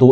2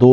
2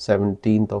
17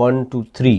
1 to 3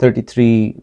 33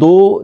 2